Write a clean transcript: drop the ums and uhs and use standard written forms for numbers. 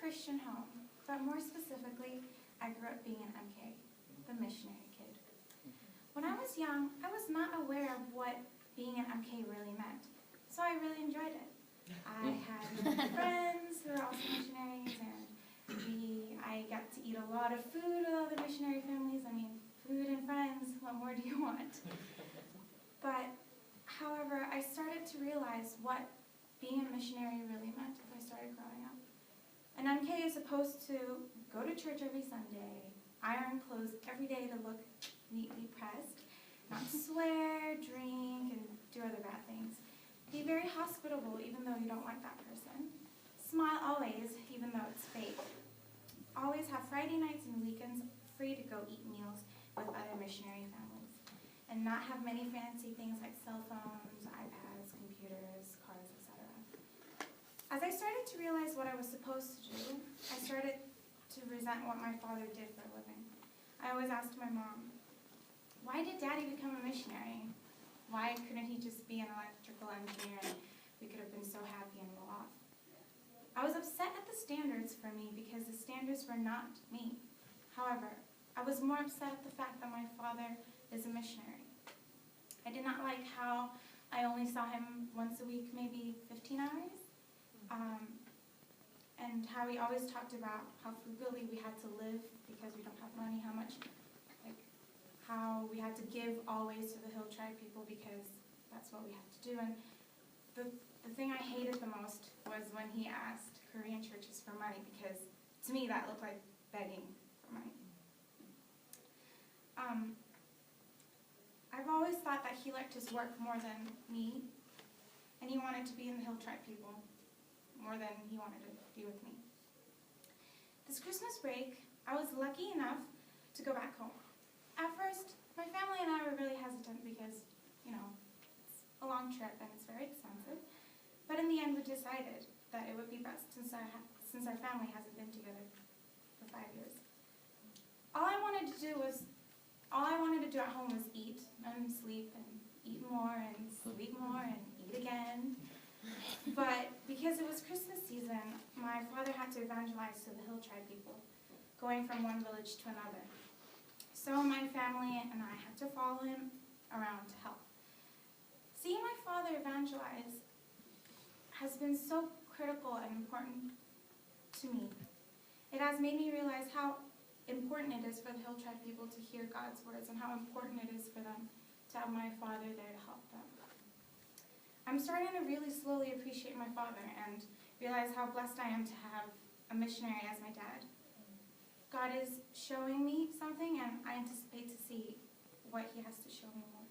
Christian home, but more specifically, I grew up being an MK, the missionary kid. When I was young, I was not aware of what being an MK really meant, so I really enjoyed it. I had many friends who were also missionaries, and I got to eat a lot of food with other missionary families. I mean, food and friends, what more do you want? But, however, I started to realize what being a missionary really meant as I started growing up. An MK is supposed to go to church every Sunday, iron clothes every day to look neatly pressed, not swear, drink, and do other bad things. Be very hospitable even though you don't like that person. Smile always, even though it's fake. Always have Friday nights and weekends free to go eat meals with other missionary families. And not have many fancy things like cell phones, iPads, computers, cars, etc. As I started to realize what I was supposed to do, I started to resent what my father did for a living. I always asked my mom, why did Daddy become a missionary? Why couldn't he just be an electrical engineer and we could have been so happy and well off? I was upset at the standards for me because the standards were not me. However, I was more upset at the fact that my father is a missionary. I did not like how I only saw him once a week, maybe 15 hours. And how he always talked about how frugally we had to live because we don't have money, how we had to give always to the Hill Tribe people because that's what we had to do. And the thing I hated the most was when he asked Korean churches for money, because to me that looked like begging for money. I've always thought that he liked his work more than me, and he wanted to be in the Hill Tribe people more than he wanted to be with me. This Christmas break, I was lucky enough to go back home. At first, my family and I were really hesitant because, it's a long trip and it's very expensive. But in the end, we decided that it would be best since our family hasn't been together for 5 years. All I wanted to do at home was eat and sleep and eat more and sleep more and eat again. But because it was Christmas season, my father had to evangelize to the Hill Tribe people, going from one village to another. So my family and I had to follow him around to help. Seeing my father evangelize has been so critical and important to me. It has made me realize how important it is for the Hill Tribe people to hear God's words and how important it is for them to have my father there to help them. I'm starting to really slowly appreciate my father and realize how blessed I am to have a missionary as my dad. God is showing me something, and I anticipate to see what he has to show me more.